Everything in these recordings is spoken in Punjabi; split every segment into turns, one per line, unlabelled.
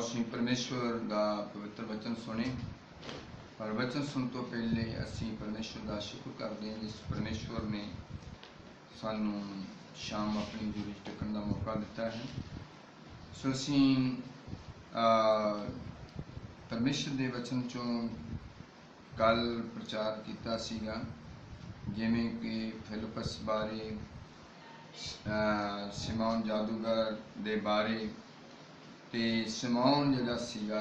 ਅਸੀਂ परमेश्वर का पवित्र वचन सुने। पर वचन सुन तो पहले असी परमेश्वर का शुक्र करते हैं जिस परमेश्वर ने सानू शाम अपनी जूरी टिकन का मौका दिता है। सो असी परमेश्वर के वचन चों कल प्रचार किया सीगा, जिमें कि फिलिपस बारे, सिमोन जादूगर दे बारे। ते सिमोन जिहड़ा सीगा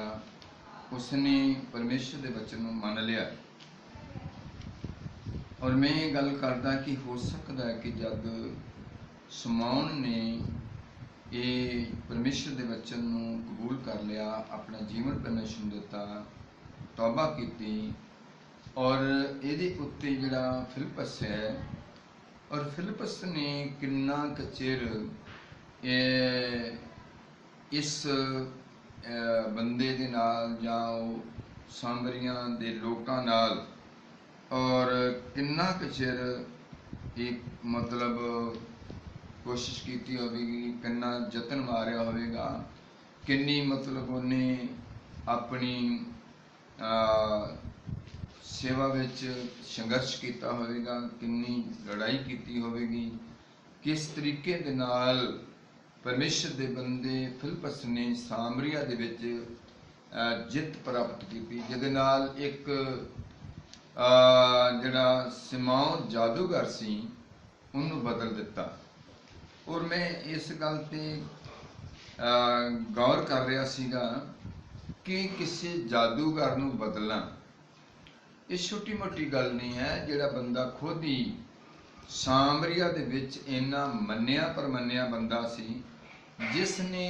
उसने परमेश्वर के वचन को मन लिया। और मैं ये गल करदा कि हो सकता है कि जब सिमोन ने ये परमेश्वर के वचन को कबूल कर लिया, अपना जीवन परमेश्वर ने दिता, तौबा की, और ये उत्ते जिहड़ा फिलिपस है, और फिलिपस ने किन्ना क चिर इस बंदे दे नाल जां सामरियां दे लोकां नाल और किन्ना क चिर एक मतलब कोशिश की होगी, किन्ना जतन मारिया होगा, किन्नी मतलब उन्हें अपनी सेवा विच संघर्ष किया होगा, किन्नी लड़ाई की होगी, किस तरीके दे नाल परमेश्वर के बंदे फिलिपस ने सामरिया दे विच जित प्राप्त की, जिहदे नाल एक जिहड़ा सिमोन जादूगर सी उन्होंने बदल दिता। और मैं इस गल ते गौर कर रहा सीगा कि किसी जादूगर नूं बदलना ये छोटी मोटी गल नहीं है। जिहड़ा बंदा खुद ही सामरिया दे विच इन्ना मन्निया परमन्निया बंदा सी, जिसने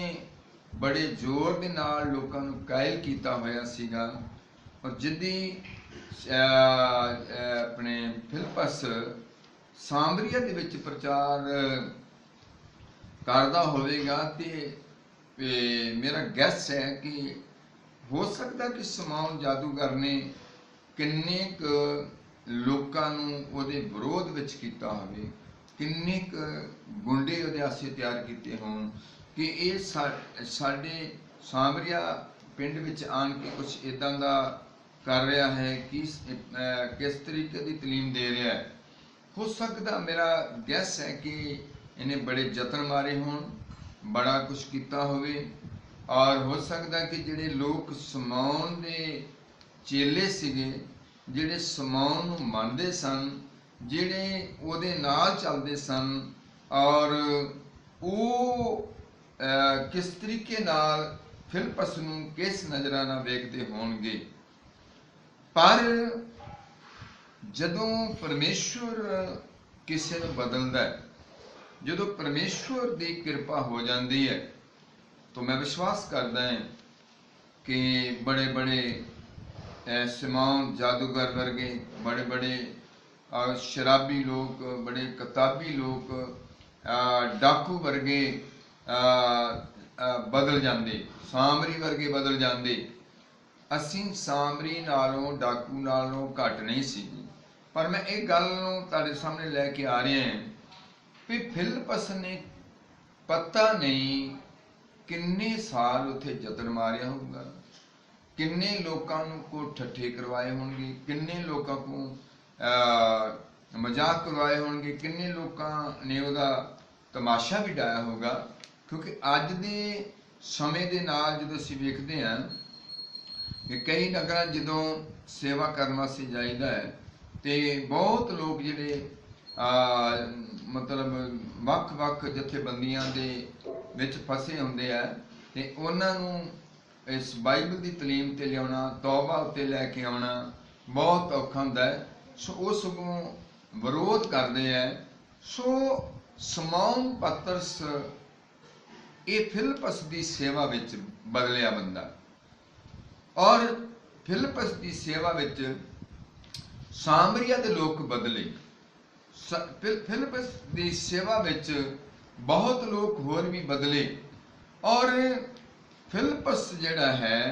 बड़े जोर के नाल लोकां नूं कायल किया होया सीगा, और जिद्दी अपने फिलिपस सामरिया दे विच प्रचार करदा होवेगा ते मेरा गैस है कि हो सकता कि सिमोन जादूगर ने किन्ने क लोकां नूं उहदे विरोध विच कीता होवे, किन्ने क गुंडे उहदे आसे तैयार कीते होण कि ये साडे सामरिया पिंड विच आन के कुछ इदां दा कर रहा है कि किस तरीके की तलीम दे रहा है। हो सकता मेरा गैस है कि इन्हें बड़े जतन मारे होण, बड़ा कुछ किया होवे, और हो सकता कि जिहड़े लोग सिमोन दे चेले सीगे, जिहड़े सिमोन नूं मनदे सन, जिहड़े उहदे नाल चलदे सन, और वो किस तरीके नाल फिलिपस नूं किस नज़रां नाल वेखदे होणगे। पर जदों परमेश्वर किसी नूं बदलदा है, जदों परमेश्वर की कृपा हो जाती है, तो मैं विश्वास करदा है कि बड़े बड़े सिमोन जादूगर वर्गे बड़े बड़े शराबी लोग, बड़े किताबी लोग, डाकू वर्गे बदल जाते, सामरी वर्गे बदल जाते। असी सामरी नालों डाकू नालों घट नहीं सी। पर मैं एक गल तुहाडे सामने लैके आ रहा हैं भी फिलिपस ने पता नहीं किन्ने साल उत्थे जतन मारिया होगा, किन्ने लोकां को ठट्ठे करवाए होंगे, किन्ने लोकां को मजाक करवाए होंगे, किन्ने लोकां ने उहदा तमाशा भी डाया होगा। क्योंकि अज दे समय दे नाल जदों असीं वेखदे हैं कि कई नगर जदों सेवा करने वास्ते जाईदा है तो बहुत लोग जिहड़े मतलब वख-वख जथेबंदियां दे विच फसे हुंदे आ, ते उन्हां नूं इस बाइबल की तलीम ते लियाउणा, तौबा उत्ते लैके आउणा बहुत औखा हुंदा है। सो वो सगों विरोध करते हैं। सो सिमोन पतरस ये फिलिपस की सेवा विच बदलिया बंदा, और फिलिपस की सेवा विच सामरिया के लोग बदले। फिलिपस की सेवा विच बहुत लोग होर भी बदले, और फिलिपस जिहड़ा है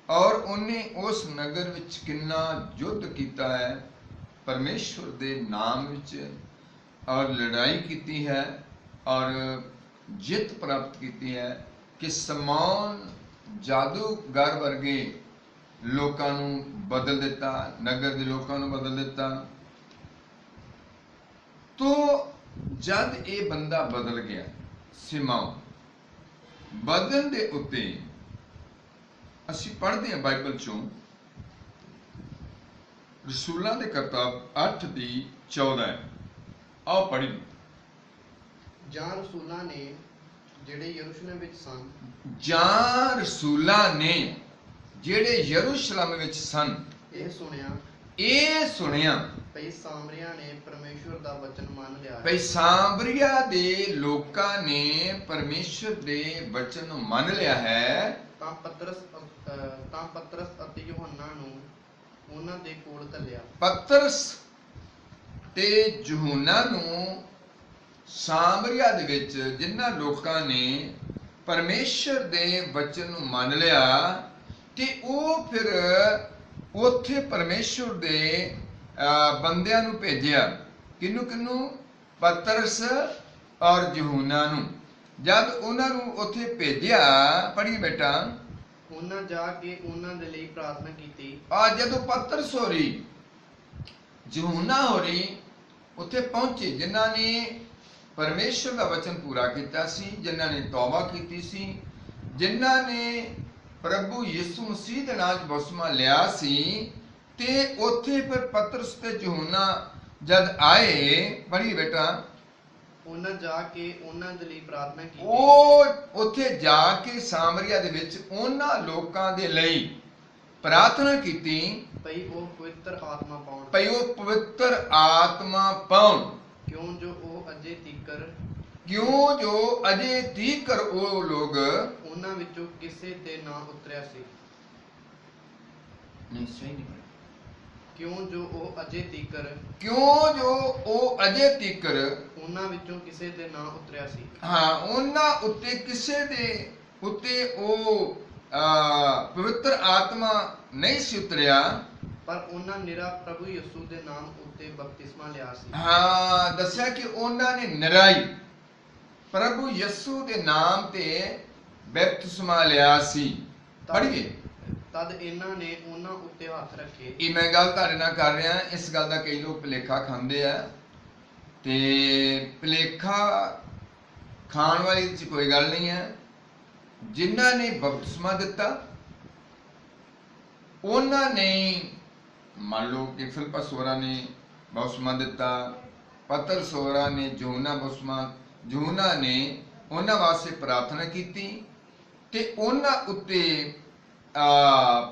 और उन्हें उस नगर विच किन्ना युद्ध किया है परमेश्वर के नाम विच, और लड़ाई की है और जित प्राप्त की है कि सिमोन ਜਾਦੂਗਰ ਵਰਗੇ ਲੋਕਾਂ ਨੂੰ ਬਦਲ ਦਿੱਤਾ, ਨਗਰ ਦੇ ਲੋਕਾਂ ਨੂੰ ਬਦਲ ਦਿੱਤਾ। ਤੋ ਜਦ ਇਹ ਬੰਦਾ ਬਦਲ ਗਿਆ, ਸਿਮੌਨ ਬਦਲਣ ਦੇ ਉੱਤੇ ਅਸੀਂ ਪੜ੍ਹਦੇ ਹਾਂ ਬਾਈਬਲ ਚੋਂ ਰਸੂਲਾਂ ਦੇ ਕਿਤਾਬ 8:14। ਆਓ ਪੜ੍ਹੀਏ।
ਜਾਂ ਰਸੂਲਾਂ ਨੇ ਜਿਹੜੇ ਯਰੂਸ਼ਲਮ ਵਿੱਚ ਸਨ,
ਜਾਂ ਰਸੂਲਾਂ ਨੇ ਜਿਹੜੇ ਯਰੂਸ਼ਲਮ ਵਿੱਚ ਸਨ, ਇਹ ਸੁਣਿਆ
ਭਈ ਸਾਮਰੀਆਂ ਨੇ ਪਰਮੇਸ਼ਵਰ ਦਾ ਵਚਨ ਮੰਨ ਲਿਆ ਹੈ।
ਭਈ ਸਾਮਰੀਆ ਦੇ ਲੋਕਾਂ ਨੇ ਪਰਮੇਸ਼ਰ ਦੇ ਵਚਨ ਨੂੰ ਮੰਨ ਲਿਆ ਹੈ।
ਤਾਂ ਪਤਰਸ ਅਤੇ ਯੂਹੰਨਾ ਨੂੰ ਉਹਨਾਂ ਦੇ ਕੋਲ ਘੱਲਿਆ।
ਪਤਰਸ ਤੇ ਯੂਹੰਨਾ ਨੂੰ ਸਾਮਰੀਆ ਦੇ ਵਿੱਚ ਜਿਨ੍ਹਾਂ ਲੋਕਾਂ ਨੇ ਪਰਮੇਸ਼ਰ ਦੇ ਵਚਨ ਨੂੰ ਮੰਨ ਲਿਆ, ਤੇ ਉਹ ਫਿਰ ਉੱਥੇ ਪਰਮੇਸ਼ਰ ਦੇ ਬੰਦਿਆਂ ਨੂੰ ਭੇਜਿਆ। ਕਿਹਨੂੰ? ਪਤਰਸ ਔਰ ਯੂਹੰਨਾ ਨੂੰ। ਜਦ ਉਹਨਾਂ ਨੂੰ ਉੱਥੇ ਭੇਜਿਆ, ਪੜ੍ਹੀ ਬੇਟਾ,
ਉਹਨਾਂ ਜਾ ਕੇ ਉਹਨਾਂ ਦੇ ਲਈ ਪ੍ਰਾਰਥਨਾ ਕੀਤੀ।
ਜਦੋਂ ਪਤਰਸ ਹੋਰੀ ਯੂਹੰਨਾ ਹੋਰੀ ਉੱਥੇ ਪਹੁੰਚੇ, ਜਿਨ੍ਹਾਂ ਨੇ ਪਰਮੇਸ਼ਰ ਦਾ ਵਚਨ ਪੂਰਾ ਕੀਤਾ ਸੀ, ਜਿਨ੍ਹਾਂ ਨੇ ਤੌਬਾ ਕੀਤੀ ਸੀ, ਜਿਨ੍ਹਾਂ ਨੇ ਪ੍ਰਭੂ ਯਿਸੂ ਮਸੀਹ ਦੇ ਨਾਮ 'ਚ ਬਪਤਿਸਮਾ ਲਿਆ ਸੀ, ਤੇ ਉੱਥੇ ਫਿਰ ਪਤਰਸ ਤੇ ਯੂਹੰਨਾ ਜਦ ਆਏ, ਪੜ੍ਹੀ ਬੇਟਾ,
ਉਹਨਾਂ ਜਾ ਕੇ ਉਹਨਾਂ ਦੇ ਲਈ ਪ੍ਰਾਰਥਨਾ ਕੀਤੀ।
ਉਹ ਉੱਥੇ ਜਾ ਕੇ ਸਾਮਰੀਆ ਦੇ ਵਿੱਚ ਉਹਨਾਂ ਲੋਕਾਂ ਦੇ ਲਈ ਪ੍ਰਾਰਥਨਾ ਕੀਤੀ
ਭਈ ਉਹ ਪਵਿੱਤਰ ਆਤਮਾ
ਪਾਉਣ,
ਕਿਉਂ ਜੋ
ਅਜੇ ਤੀਕਰ ਉਹ ਲੋਕ
ਉਹਨਾਂ ਵਿੱਚੋਂ ਕਿਸੇ ਤੇ ਨਾ ਉਤਰਿਆ ਸੀ।
ਨਹੀਂ, ਸਹੀ ਨਹੀਂ।
ਕਿਉਂ ਜੋ ਉਹ ਅਜੇ ਤੀਕਰ ਉਹਨਾਂ ਵਿੱਚੋਂ ਕਿਸੇ ਤੇ ਨਾ ਉਤਰਿਆ ਸੀ।
ਹਾਂ, ਉਹਨਾਂ ਉੱਤੇ ਕਿਸੇ ਦੇ ਉੱਤੇ ਉਹ ਪਵਿੱਤਰ ਆਤਮਾ ਨਹੀਂ ਸੀ ਉਤਰਿਆ,
ਪਰ ਉਹਨਾਂ ਨਿਰਾ ਪ੍ਰਭੂ ਯਿਸੂ ਦੇ ਨਾਮ ਉੱਤੇ ਬਪਤਿਸਮਾ ਲਿਆ ਸੀ।
ਹਾਂ, ਦੱਸਿਆ ਕਿ ਉਹਨਾਂ ਨੇ ਨਿਰਾਈ ਪ੍ਰਭੂ ਯਿਸੂ ਦੇ ਨਾਮ ਤੇ ਬਪਤਿਸਮਾ ਲਿਆ ਸੀ। ਪੜ੍ਹੀਏ।
ਤਦ ਇਹਨਾਂ ਨੇ ਉਹਨਾਂ ਉੱਤੇ ਹੱਥ ਰੱਖੇ।
ਇਹ ਮੈਂ ਗੱਲ ਤੁਹਾਡੇ ਨਾਲ ਕਰ ਰਿਹਾ, ਇਸ ਗੱਲ ਦਾ ਕਈ ਲੋਕ ਭੁਲੇਖਾ ਖਾਂਦੇ ਆ, ਤੇ ਭੁਲੇਖਾ ਖਾਣ ਵਾਲੀ ਚ ਕੋਈ ਗੱਲ ਨਹੀਂ ਹੈ। ਜਿਨ੍ਹਾਂ ਨੇ ਬਪਤਿਸਮਾ ਦਿੱਤਾ, ਉਹਨਾਂ ਨੇ, ਮੰਨ ਲਓ ਕਿ ਫਿਲਪਸ ਹੋਰਾਂ ਨੇ ਬਪਤਿਸਮਾ ਦਿੱਤਾ, ਪਤਰਸ ਹੋਰਾਂ ਨੇ, ਯੂਹੰਨਾ ਨੇ ਉਹਨਾਂ ਵਾਸਤੇ ਪ੍ਰਾਰਥਨਾ ਕੀਤੀ, ਤੇ ਉਹਨਾਂ ਉੱਤੇ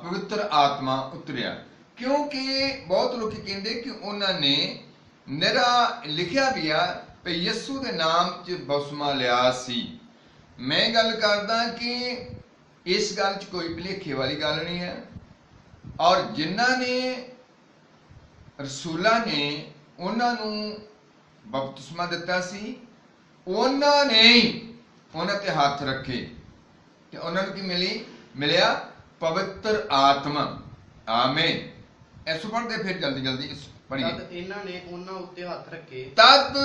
ਪਵਿੱਤਰ ਆਤਮਾ ਉਤਰਿਆ। ਕਿਉਂਕਿ ਬਹੁਤ ਲੋਕੀ ਕਹਿੰਦੇ ਕਿ ਉਹਨਾਂ ਨੇ ਨਿਰਾ ਲਿਖਿਆ ਵੀ ਆ ਕਿ ਯਿਸੂ ਦੇ ਨਾਮ 'ਚ ਬਪਤਿਸਮਾ ਲਿਆ ਸੀ। ਮੈਂ ਗੱਲ ਕਰਦਾ ਕਿ ਇਸ ਗੱਲ 'ਚ ਕੋਈ ਭੁਲੇਖੇ ਵਾਲੀ ਗੱਲ ਨਹੀਂ ਹੈ। ਔਰ ਜਿਨ੍ਹਾਂ ਨੇ ਰਸੂਲਾਂ ਨੇ ਉਹਨਾਂ ਨੂੰ ਬਪਤਿਸਮਾ ਦਿੱਤਾ ਸੀ, ਉਹਨਾਂ ਨੇ ਉਹਨਾਂ ਤੇ ਹੱਥ ਰੱਖੇ, ਤੇ ਉਹਨਾਂ ਨੂੰ ਕੀ ਮਿਲਿਆ? ਪਵਿੱਤਰ ਆਤਮਾ। ਆਮੀਨ। ਇਸ ਪੜ੍ਹਦੇ ਫਿਰ ਜਲਦੀ ਪੜ੍ਹੀਏ।
ਤਦ ਇਹਨਾਂ ਨੇ ਉਹਨਾਂ ਉੱਤੇ ਹੱਥ ਰੱਖੇ।
ਤਦ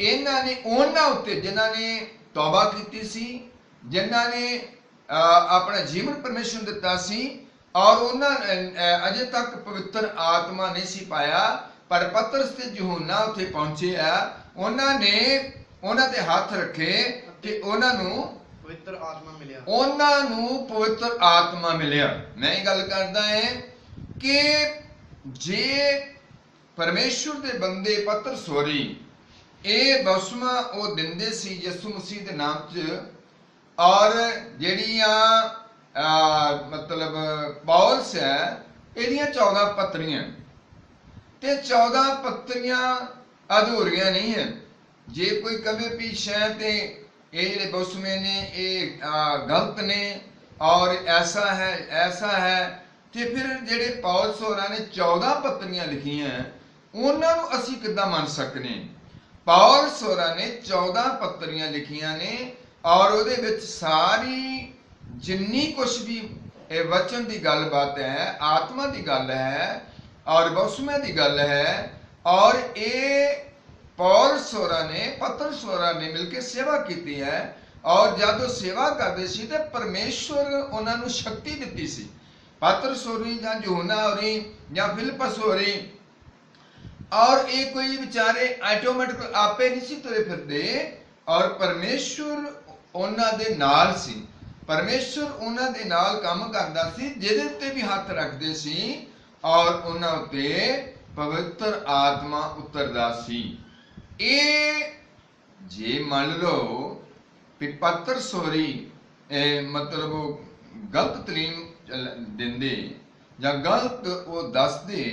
ਇਹਨਾਂ ਨੇ ਉਹਨਾਂ ਉੱਤੇ, ਜਿਨ੍ਹਾਂ ਨੇ ਤੌਬਾ ਕੀਤੀ ਸੀ, ਜਿਨ੍ਹਾਂ ਨੇ ਆਪਣਾ ਜੀਵਨ ਪਰਮੇਸ਼ਰ ਨੂੰ ਦਿੱਤਾ ਸੀ, ਔਰ ਉਹਨਾਂ ਅਜੇ ਤੱਕ ਪਵਿੱਤਰ ਆਤਮਾ ਨਹੀਂ ਸੀ ਪਾਇਆ, ਪਰ ਪਤਰਸ ਤੇ ਯੂਹੰਨਾ ਉੱਥੇ ਪਹੁੰਚੇ ਆ, ਉਹਨਾਂ ਨੇ ਉਹਨਾਂ ਤੇ ਹੱਥ ਰੱਖੇ, ਤੇ ਉਹਨਾਂ ਨੂੰ
ਪਵਿੱਤਰ
ਆਤਮਾ ਮਿਲਿਆ। ਮੈਂ ਇਹ ਗੱਲ ਕਰਦਾ ਹਾਂ ਕਿ ਜੇ ਪਰਮੇਸ਼ਰ ਦੇ ਬੰਦੇ ਪਤਰਸ ਹੋਰੀ ਇਹ ਬਪਤਿਸਮਾ ਉਹ ਦਿੰਦੇ ਸੀ ਯਿਸੂ ਮਸੀਹ ਦੇ ਨਾਮ 'ਚ, ਔਰ ਜਿਹੜੀਆਂ ਮਤਲਬ ਪੌਲਸ ਹੈ, ਇਹਦੀਆਂ 14 ਪੱਤਰੀਆਂ, ਤੇ 14 ਪੱਤਰੀਆਂ ਅਧੂਰੀਆਂ ਨਹੀਂ ਹੈ। ਜੇ ਕੋਈ ਕਵੇ ਵੀ ਸ਼ਾਇਦ ਤੇ ਇਹ ਜਿਹੜੇ ਬਪਤਿਸਮੇ ਨੇ ਇਹ ਗਲਤ ਨੇ, ਔਰ ਐਸਾ ਹੈ, ਤੇ ਫਿਰ ਜਿਹੜੇ ਪੌਲਸ ਹੋਰਾਂ ਨੇ 14 ਪੱਤਰੀਆਂ ਲਿਖੀਆਂ, ਉਹਨਾਂ ਨੂੰ ਅਸੀਂ ਕਿੱਦਾਂ ਮੰਨ ਸਕਨੇ? ਪੌਲਸ ਹੋਰਾਂ ਨੇ 14 ਪੱਤਰੀਆਂ ਲਿਖੀਆਂ ਨੇ, ਔਰ ਉਹਦੇ ਵਿੱਚ ਸਾਰੀ ਜਿੰਨੀ ਕੁਛ ਵੀ ਇਹ ਵਚਨ ਦੀ ਗੱਲਬਾਤ ਹੈ, ਆਤਮਾ ਦੀ ਗੱਲ ਹੈ, ਔਰ ਬਪਤਿਸਮੇ ਦੀ ਗੱਲ ਹੈ, ਔਰ ਇਹ ਪੌਲਸ ਹੋਰਾਂ ਨੇ, ਪਤਰਸ ਹੋਰਾਂ ਨੇ ਮਿਲ ਕੇ ਸੇਵਾ ਕੀਤੀ ਹੈ, और जब वो सेवा करते सी ते परमेश्वर उन्होंने शक्ति दिती सी। पतरस होरी जां यूहन्ना होरी जां फिलिप्पस होरी, और ये कोई बेचारे ऑटोमैटिक आपे नहीं सी तुरे फिरदे, और परमेश्वर उन्हां दे नाल सी। परमेश्वर उन्हां दे नाल काम करदा सी, जिहदे उत्ते भी हथ रखदे सी और उन्हां उत्ते पवित्र आत्मा उतरदा सी। ये जे मान लो कि पतरस होरी मतलब गलत तलीम दिंदे जां गलत वो दसदे,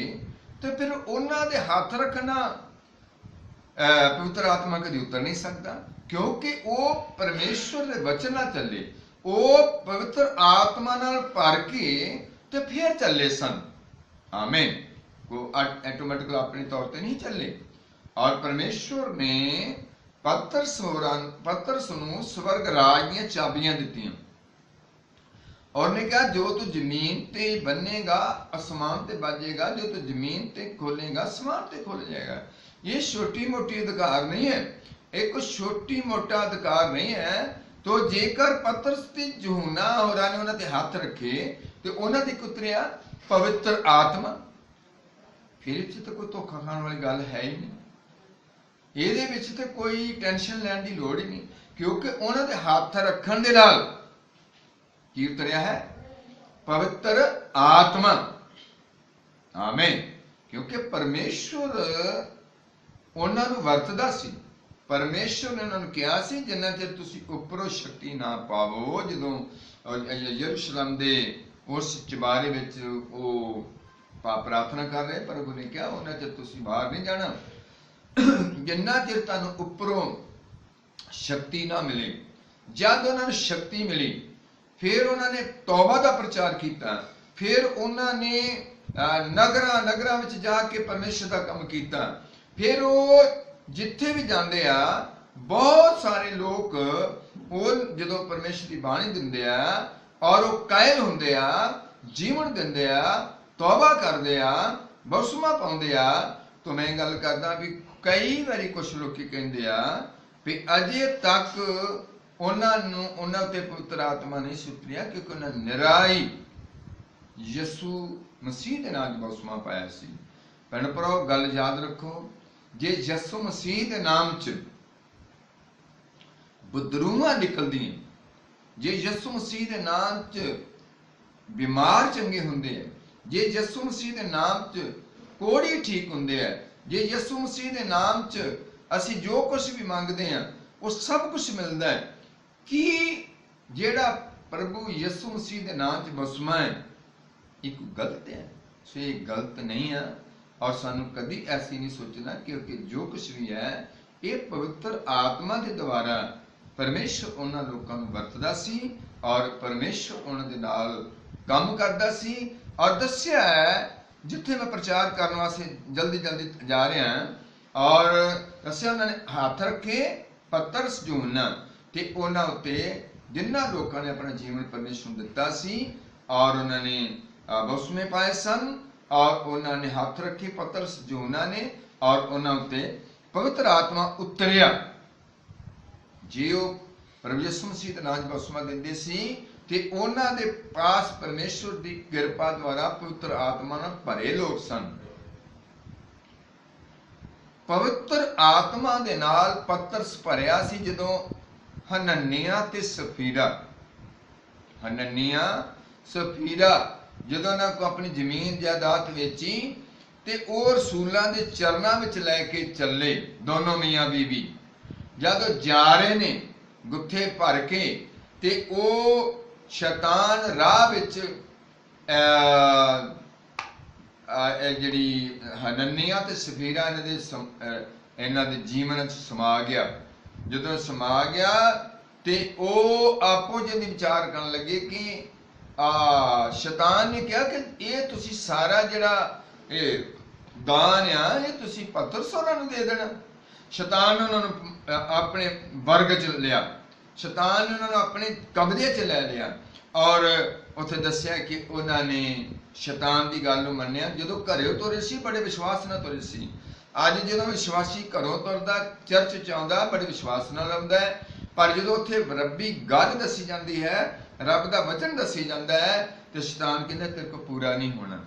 तो फिर उन्हां दे हथ रखना पवित्र आत्मा कभी उतर नहीं सकता, क्योंकि वो परमेश्वर के वचन ना चले, वो पवित्र आत्मा नाल भर के ते फिर चले सन। आमीन। वो ऑटोमेटिकली अपने तौर पर नहीं चले। और परमेश्वर ने पतरस नूं स्वर्ग राज दीयां चाबियां दित्तियां, और ने कहा जो तू जमीन ते बनेगा आसमान ते बाजेगा, जो तू जमीन ते खोलेगा आसमान ते खोल जाएगा। ये छोटी मोटी अधिकार नहीं है, एक छोटी मोटा अधिकार नहीं है। तो जेकर पतरस ते यूहन्ना होरां ने उन्हां ते हाथ रखे ते उन्हां ते उतरिया पवित्र आत्मा, फिर इत्थे तो कोई धोखा खाण वाली गल है ही नहीं। ਇਹਦੇ ਵਿੱਚ ਤੇ ਕੋਈ ਟੈਨਸ਼ਨ ਲੈਣ ਦੀ ਲੋੜ ਹੀ ਨਹੀਂ, ਕਿਉਂਕਿ ਉਹਨਾਂ ਦੇ ਹੱਥ ਰੱਖਣ ਦੇ ਨਾਲ ਕੀ ਉਤਰਿਆ ਹੈ? ਪਵਿੱਤਰ ਆਤਮਾ। ਆਮੀਨ। ਕਿਉਂਕਿ ਪਰਮੇਸ਼ਵਰ ਉਹਨਾਂ ਨੂੰ ਵਰਤਦਾ ਸੀ। ਪਰਮੇਸ਼ਵਰ ਨੇ ਉਹਨਾਂ ਨੂੰ ਕਿਹਾ ਸੀ ਜਿੰਨਾ ਚਿਰ ਤੁਸੀਂ ਉੱਪਰੋਂ ਸ਼ਕਤੀ ਨਾ ਪਾਵੋ। ਜਦੋਂ ਯਰੂਸ਼ਲਮ ਦੇ ਉਸ ਚੁਬਾਰੇ ਵਿੱਚ ਉਹ ਪ੍ਰਾਰਥਨਾ ਕਰ ਰਹੇ, ਪ੍ਰਭੂ ਨੇ ਕਿਹਾ ਉਹਨਾਂ ਚਿਰ ਤੁਸੀਂ ਬਾਹਰ ਨਹੀਂ ਜਾਣਾ जिन्ना चिर तुहानू उपरों शक्ति ना मिले। जब उन्होंने शक्ति मिली फिर उन्होंने तौबा का प्रचार किया, फिर उन्होंने नगरां नगरां विच जाके परमेश्वर का काम किया। फिर वो जिथे भी जाते आ बहुत सारे लोग वो जो परमेश्वर की बाणी दिंदे आ और वो कायल हुंदे आ, जीवन दिंदे आ, तौबा करदे आ, बपतिस्मा पाउंदे आ। तो मैं गल करदा भी कई बारी कुछ लोग कहते हैं भी अजे तक उन्होंने उत्ते पवित्र आत्मा नहीं सुतरिया, क्योंकि उन्हें निराई यसू मसीह के नाम बपतिस्मा पाया सी। भैन भराओ गल याद रखो, जे यसू मसीह के नाम च बदरूहां निकलदी, जे यसू मसीह के नाम च बीमार चंगे हुंदे, जे यसू मसीह के नाम च कोड़ी ठीक हुंदे है, जे यसू मसीह के नाम च असी जो कुछ भी मंगते हैं वो सब कुछ मिलता है। कि जेड़ा प्रभु यसू मसीह के नाम च बपतिस्मा है एक गलत है, सो ये गलत नहीं है। और सानू कभी ऐसी नहीं सोचना, क्योंकि जो कुछ भी है ये पवित्र आत्मा के द्वारा परमेश्वर उन्होंने लोगों को वरतदा सी और परमेश्वर उन्होंने नाल काम करदा सी। और दस्या है जिथे मैं प्रचार करने वास्ते जल्दी जल्दी जा रहा हैं, और दस्या उन्होंने हाथ रखे पतरस यूहन्ना ते उन्हां उत्ते जिन्हां लोकां ने अपना जीवन परमेश्वर नूं दिता सी, और उन्होंने बपतिस्मे पाए सन, और उन्होंने हाथ रखे पतरस यूहन्ना ने, और उन्हां उत्ते पवित्र आत्मा उतरिया। जे वो प्रभु यीशु मसीह दे नाम बपतिस्मा दिंदे सी ते उन्हां दे पास परमेश्वर की कृपा द्वारा पवित्र आत्मा नाल भरे लोग सन। पवित्र आत्मा दे नाल पतरस भरिया सी जदों हनन्याह ते सफीरा जदों ना को अपनी जमीन जायदाद वेची ते ओ रसूलां दे चरनां विच लैके चले। दोनों मियां बीवी जदों जा रहे ने गुत्थे भर के, ते ओ शैतान राह विच जिहड़ी हनन्याह ते सफीरा इन्हां दे जीवन समा गया। जदों समा गया ते ओ आपो जी विचार करन लगे कि शैतान ने कहा कि ये तुसी सारा जिहड़ा दान आ ये तुसी पतरस होरां नूं दे देना। शैतान ने उन्होंने अपने वर्ग च लिया, शैतान ने उन्होंने अपने कब्जे च ले लिया, और उत्थे दस्या कि उन्होंने शैतान की गल नूं मन्निया। जदों घरों तुरे सी बड़े विश्वास नाल तुरे सी। अज जदों विश्वासी घरों तुरदा चर्च च आउंदा बड़े विश्वास नाल आउंदा है, पर जो उत्थे रब्बी गल दसी जाती है, रब का वचन दसी जाता है, तो शैतान कहता तेरे को पूरा नहीं होना।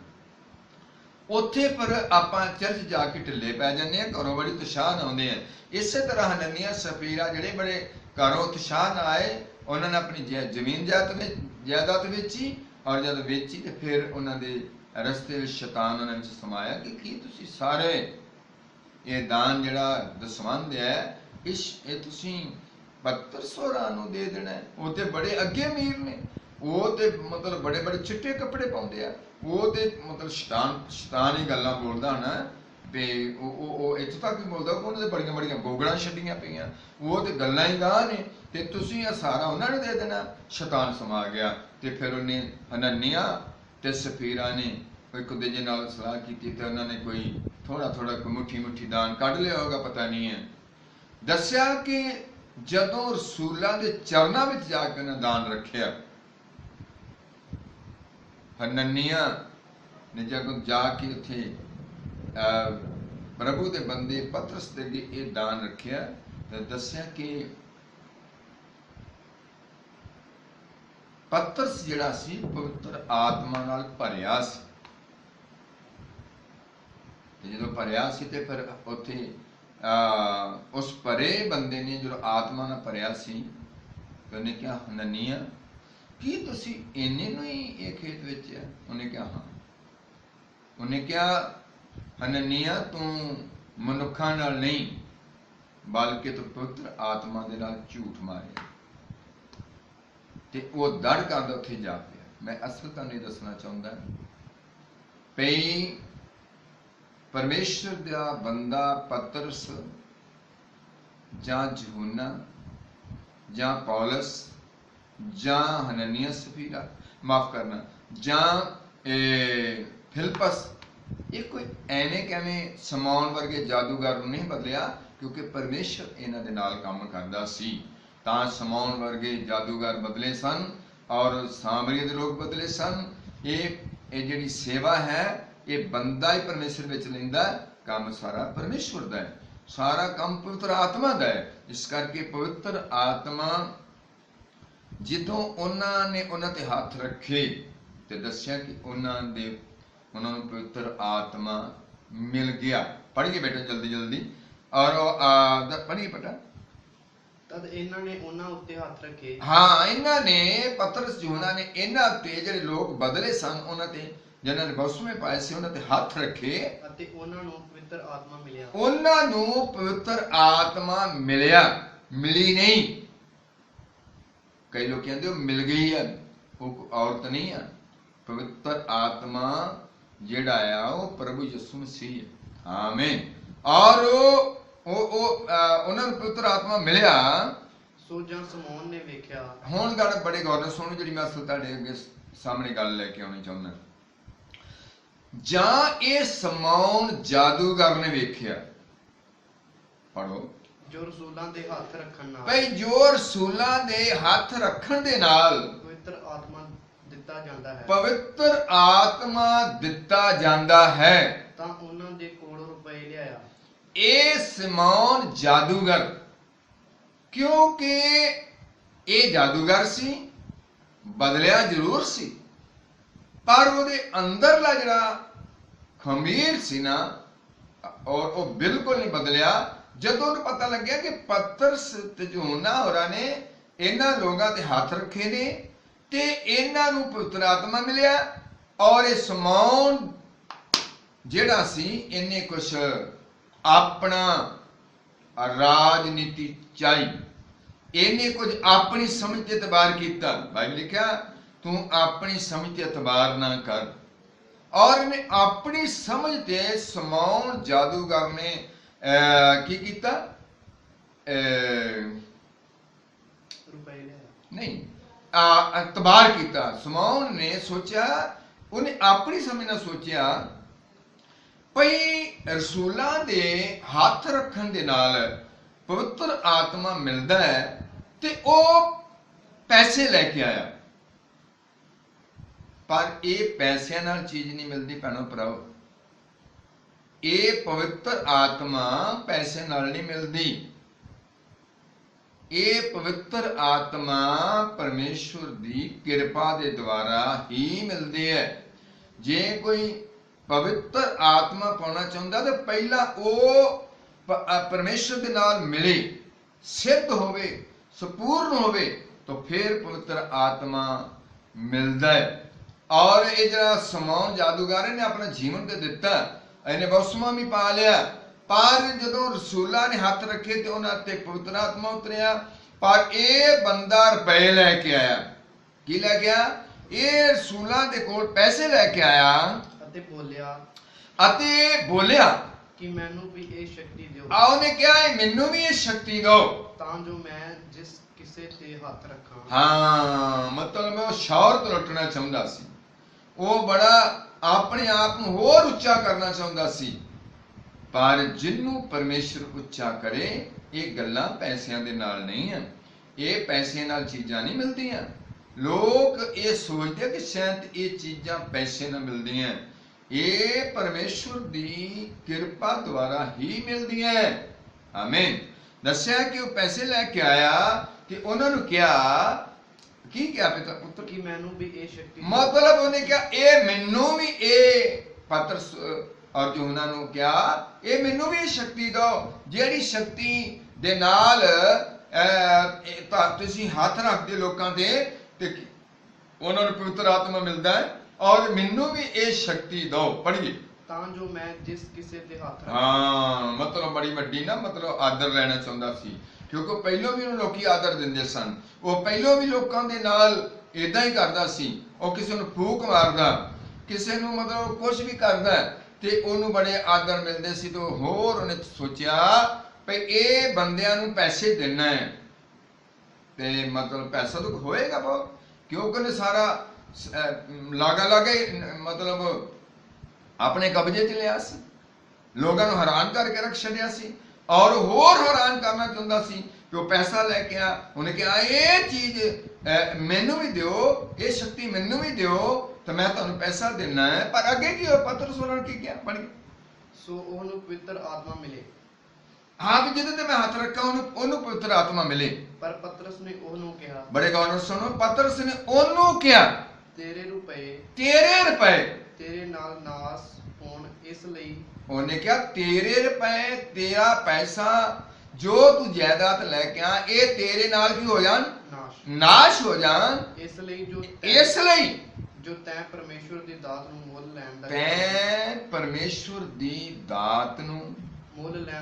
उत्थे पर आपां चर्च जाके ढिले पै जाने, घरों बड़ी उत्साह ना आउंदे हैं। इस तरह हनन्याह सफीरा जिहड़े बड़े घरों उत्साह ना आए, उन्होंने अपनी जमीन जायदाद वेची, और जब वेची तो फिर उन्होंने रस्ते में शैतान उन्होंने समाया कि तुसीं सारे ये दान जिहड़ा दसवंध है ये तुसीं पत्तरस होरां नूं दे देना है। वो तो बड़े अगे अमीर ने, वो तो मतलब बड़े बड़े चिट्टे कपड़े पाउंदे आ, वो तो मतलब शैतान ही गल्लां बोलदा होना भी इत्थों तक ही बोलदा कि उन्होंने बड़ियां बड़ियां गोगड़ां छड्डियां पईयां, वो तो गल्लां ही गाह ने, ते तुसीं ये सारा उन्होंने दे देना। शैतान समा गया, तो फिर उन्हें हनन्याह ते सफीरा ने एक दूजे नाल सलाह की, तो उन्होंने कोई थोड़ा थोड़ा कोई मुट्ठी मुट्ठी दान कढ़ लिया होगा, पता नहीं है। दस्या कि जदों रसूलां दे चरनां विच जाके उन्हें दान रखिया, हनन्याह ने जदों जाके उत्थे प्रभु के बंदे पतरस दे अगे ये दान रखिया, तो दस्या कि पतरस जिहड़ा सी पवित्र आत्मा नाल भरिया सी। जो भरिया सी ते फिर उत्थे उस परे बंदे ने जो आत्मा नाल भरिया सी, तो उन्हें कहा हनन्याह की तुसीं इन्ने नूं ही ये खेत वेचिया? उन्हें कहा हाँ। उन्हें कहा हनन्याह तू मनुखा नाल नहीं बल्कि तू पवित्र आत्मा दे नाल झूठ मारिया। ते वो दड़ करदा उत्थे जा पिया। मैं असल तुहानूं दसना चाहुंदा पई परमेश्वर दा बंदा पतरस जां यूहन्ना जां पौलुस जां हनन्याह सफीरा, माफ करना, जां फिलिप्पस, ये कोई एवें कैवें शमौन वर्गे जादूगर नहीं बदलिया, क्योंकि परमेश्वर इन्हां दे नाल काम करदा सी। तां शमौन वर्गे जादूगर बदले सन और सामरिया दे लोग बदले सन। ये जिहड़ी सेवा है ये बंदा ही परमेश्वर विच लैंदा, काम सारा परमेश्वर दा है, सारा काम पवित्र आत्मा दा है। इस करके पवित्र आत्मा जिदों उन्होंने उन्हां ते हथ रखे तो दस्या कि उन्होंने पवित्र आत्मा मिल गया। पढ़िए बेटा जल्दी जल्दी, और पढ़िए बेटा।
तद इन्हां ने उन्हां उत्ते हथ रखे,
हाँ इन्हां ने पतरस यूहन्ना ने इन्हां ते जिहड़े लोग बदले सन उन्हां ते जिन्हां ने बसुमे पाए सी उन्हां ते हथ रखे,
अते उन्हां नूं पवित्र आत्मा मिलिया।
उन्हां नूं पवित्र आत्मा मिलिया, मिली नहीं। कई लोग कहते हो मिल गई है, वो औरत नहीं है। पवित्र आत्मा जेड़ा आ वो प्रभु यीशु मसीह है। आमीन। और उन्होंने पवित्र आत्मा मिलिया।
सो जां शमौन ने वेख्या,
हुण गल बड़े गौर नाल सुणो जिहड़ी मैं असल तुहाडे अगे सामने गल लैके आउणी चाहुंदा। जां ये शमौन जादूगर ने वेख्या, पढ़ो,
जो रसूलां दे हथ रखण नाल,
भाई जो रसूलां दे हथ रखण दे नाल
पवित्र आत्मा दिता जांदा है,
पवित्र आत्मा दिता जांदा है,
तां उन्हां दे कोल रुपए लिआया।
ए शमौन जादूगर, क्योंकि ये जादूगर सी, बदलिया जरूर सी, पर ਉਹਦੇ अंदरला ਜਿਹੜਾ खमीर सी ना, और वो बिल्कुल नहीं बदलिया। ਜਦੋਂ ਉਹਨੂੰ पता लग्या कि पतरस ते यूहन्ना होरां ने इन्हां लोगां ते हथ रखे ने ते इन्हां नूं पवित्र आत्मा मिलिया, और ये शमौन ਜਿਹੜਾ सी इन्हें कुछ अपना राजनीति चाही, इन्हें कुछ अपनी समझ ते एतबार किया। बाइबल लिखा तू अपनी समझ ते एतबार ना कर, और इन्हें अपनी समझ ते शमौन जादूगर ने की कीता,
रुपए लिआया
नहीं एतबार किया। शमौन ने सोचा, उन्हें अपनी समझ ना सोचा भई रसूलां दे हथ रखण दे नाल पवित्र आत्मा मिलदा है, ते ओ पैसे लैके आया। पर ये पैसों नाल चीज नहीं मिलती भैणों भराओ, ये पवित्र आत्मा पैसे नाल नहीं मिलती। ਇਹ ਪਵਿੱਤਰ ਆਤਮਾ ਪਰਮੇਸ਼ਵਰ ਦੀ ਕਿਰਪਾ ਦੇ ਦੁਆਰਾ ਹੀ ਮਿਲਦੀ ਹੈ। ਜੇ ਕੋਈ ਪਵਿੱਤਰ ਆਤਮਾ ਪਾਉਣਾ ਚਾਹੁੰਦਾ ਤਾਂ ਪਹਿਲਾਂ ਉਹ ਪਰਮੇਸ਼ਵਰ ਦੇ ਨਾਲ ਮਿਲੇ, ਸਿੱਧ ਹੋਵੇ, ਸੰਪੂਰਨ ਹੋਵੇ, ਤਾਂ ਫਿਰ ਪਵਿੱਤਰ ਆਤਮਾ ਮਿਲਦਾ ਹੈ। ਔਰ ਇਹ ਜਿਹੜਾ ਸ਼ਮੌਨ ਜਾਦੂਗਰ ਨੇ ਆਪਣਾ ਜੀਵਨ ਤੇ ਦਿੱਤਾ, ਇਹਨੇ ਬਪਤਿਸਮਾ ਵੀ ਪਾ ਲਿਆ, ਪਰ ਜਦੋਂ ਰਸੂਲਾਂ ਨੇ ਹੱਥ ਰੱਖੇ ਤੇ ਉਹਨਾਂ ਤੇ ਪਵਿੱਤਰ ਆਤਮਾ ਉਤਰਿਆ। ਪਰ ਇਹ ਬੰਦਾ ਰੁਪਏ ਲੈ ਕੇ ਆਇਆ। ਕੀ ਲੈ ਕੇ ਆਇਆ? ਇਹ ਰਸੂਲਾਂ ਦੇ ਕੋਲ ਪੈਸੇ ਲੈ ਕੇ ਆਇਆ ਅਤੇ ਬੋਲਿਆ
ਕਿ ਮੈਨੂੰ ਵੀ ਇਹ ਸ਼ਕਤੀ ਦਿਓ।
ਉਹਨੇ ਕਿਹਾ ਮੈਨੂੰ ਵੀ ਇਹ ਸ਼ਕਤੀ ਦਿਓ
ਤਾਂ ਜੋ ਮੈਂ ਜਿਸ ਕਿਸੇ ਤੇ ਹੱਥ ਰੱਖਾਂ।
ਹਾਂ, ਮਤਲਬ ਉਹ ਸ਼ੌਹਰਤ ਲੁੱਟਣਾ ਚਾਹੁੰਦਾ ਸੀ। ਉਹ ਬੜਾ ਆਪਣੇ ਆਪ ਨੂੰ ਹੋਰ ਉੱਚਾ ਕਰਨਾ ਚਾਹੁੰਦਾ ਸੀ। ਪਰ ਜਿਹਨੂੰ ਪਰਮੇਸ਼ਰ ਉੱਚਾ ਕਰੇ, ਇਹ ਗੱਲਾਂ ਪੈਸਿਆਂ ਦੇ ਨਾਲ ਨਹੀਂ ਹਨ। ਇਹ ਪੈਸੇ ਨਾਲ ਚੀਜ਼ਾਂ ਨਹੀਂ ਮਿਲਦੀਆਂ। ਲੋਕ ਇਹ ਸੋਚਦੇ ਕਿ ਸ਼ਾਇਦ ਇਹ ਚੀਜ਼ਾਂ ਪੈਸੇ ਨਾਲ ਮਿਲਦੀਆਂ। ਇਹ ਪਰਮੇਸ਼ਵਰ ਦੀ ਕਿਰਪਾ ਦੁਆਰਾ ਹੀ ਮਿਲਦੀਆਂ। ਆਮੀਨ। ਦੱਸਿਆ ਕਿ ਉਹ ਪੈਸੇ ਲੈ ਕੇ ਆਇਆ ਤੇ ਉਹਨਾਂ ਨੂੰ ਕਿਹਾ, ਕੀ ਕਿਹਾ ਪਿਤਾ ਪੁੱਤਰ?
ਕਿ ਮੈਨੂੰ ਵੀ ਇਹ ਸ਼ਕਤੀ,
ਮਤਲਬ ਉਹਨੇ ਕਿਹਾ ਇਹ ਮੈਨੂੰ ਵੀ ਇਹ ਪਤਰਸ ਔਰ ਯਹੂਨਾ ਨੂੰ ਕਿਹਾ ਇਹ ਮੈਨੂੰ ਵੀ ਇਹ ਸ਼ਕਤੀ ਦਿਓ, ਜਿਹੜੀ ਸ਼ਕਤੀ ਦੇ ਨਾਲ ਤੁਸੀਂ ਹੱਥ ਰੱਖਦੇ ਲੋਕਾਂ ਤੇ ਉਹਨਾਂ ਨੂੰ ਪਵਿੱਤਰ ਆਤਮਾ ਮਿਲਦਾ ਹੈ। ਔਰ ਮੈਨੂੰ ਵੀ ਇਹ ਸ਼ਕਤੀ ਦਿਓ। ਪੜ੍ਹੀਏ।
ਤਾਂ ਜੋ ਮੈਂ ਜਿਸ ਕਿਸੇ ਤੇ ਹੱਥ ਰੱਖਾਂ।
ਹਾਂ, ਮਤਲਬ ਬੜੀ ਵੱਡੀ ਨਾ, ਮਤਲਬ ਆਦਰ ਲੈਣਾ ਚਾਹੁੰਦਾ ਸੀ, ਕਿਉਂਕਿ ਪਹਿਲੋਂ ਵੀ ਉਹਨੂੰ ਲੋਕੀ ਆਦਰ ਦਿੰਦੇ ਸਨ। ਉਹ ਪਹਿਲੋਂ ਵੀ ਲੋਕਾਂ ਦੇ ਨਾਲ ਇਦਾਂ ਹੀ ਕਰਦਾ ਸੀ। ਉਹ ਕਿਸੇ ਨੂੰ ਫੂਕ ਮਾਰਦਾ, ਕਿਸੇ ਨੂੰ ਮਤਲਬ ਕੁਝ ਵੀ ਕਰਦਾ ਤੇ ਉਹਨੂੰ ਬੜੇ ਆਦਰ ਮਿਲਦੇ ਸੀ। ਤੇ ਹੋਰ ਉਹਨੇ ਸੋਚਿਆ ਭਈ ਇਹ ਬੰਦਿਆਂ ਨੂੰ ਪੈਸੇ ਦੇਣਾ ਹੈ ਤੇ ਮਤਲਬ ਪੈਸਾ ਤਾਂ ਹੋਏਗਾ ਬਹੁਤ, ਕਿਉਂਕਿ ਉਹਨੇ ਸਾਰਾ ਲਾਗਾ ਮਤਲਬ ਆਪਣੇ ਕਬਜ਼ੇ 'ਚ ਲਿਆ ਸੀ, ਲੋਕਾਂ ਨੂੰ ਹੈਰਾਨ ਕਰਕੇ ਰੱਖ ਛੱਡਿਆ ਸੀ। ਔਰ ਹੋਰ ਹੈਰਾਨ ਕਰਨਾ ਚਾਹੁੰਦਾ ਸੀ ਕਿ ਉਹ ਪੈਸਾ ਲੈ ਕੇ ਆ। ਉਹਨੇ ਕਿਹਾ ਇਹ ਚੀਜ਼ ਮੈਨੂੰ ਵੀ ਦਿਓ, ਇਹ ਸ਼ਕਤੀ ਮੈਨੂੰ ਵੀ ਦਿਓ ਤਾਂ ਮੈਂ ਤੁਹਾਨੂੰ ਪੈਸਾ ਦੇਣਾ ਹੈ। ਪਰ ਅੱਗੇ ਕੀ ਹੋਇਆ? ਪਤਰਸ ਉਹਨਾਂ ਨੇ ਕੀ ਕਿਹਾ? ਪੜ੍ਹ ਕੇ।
ਸੋ ਉਹਨੂੰ ਪਵਿੱਤਰ ਆਤਮਾ ਮਿਲੇ।
ਹਾਂ, ਵੀ ਜਿਹਦੇ ਤੇ ਮੈਂ ਹੱਥ ਰੱਖਾਂ ਉਹਨੂੰ ਪਵਿੱਤਰ ਆਤਮਾ ਮਿਲੇ।
ਪਰ ਪਤਰਸ ਨੇ ਉਹਨੂੰ ਕਿਹਾ,
ਬੜੇ ਗੌਰ ਨਾਲ ਸੁਣੋ, ਪਤਰਸ ਨੇ ਉਹਨੂੰ ਕਿਹਾ
ਤੇਰੇ ਰੁਪਏ ਤੇਰੇ ਨਾਲ ਨਾਸ ਹੋਣ, ਇਸ ਲਈ। ਉਹਨੇ
ਕਿਹਾ ਤੇਰੇ ਰੁਪਏ, ਤੇਰਾ ਪੈਸਾ, ਜੋ ਤੂੰ ਜਾਇਦਾਦ ਲੈ ਕੇ ਆ, ਇਹ ਤੇਰੇ ਨਾਲ ਕੀ ਹੋ ਜਾਣ? ਨਾਸ਼ ਹੋ ਜਾਣ।
ਇਸ ਲਈ ਜੋ ਤੈਂ ਪਰਮੇਸ਼ਵਰ ਦੀ ਦਾਤ ਨੂੰ ਮੁੱਲ ਲੈਣ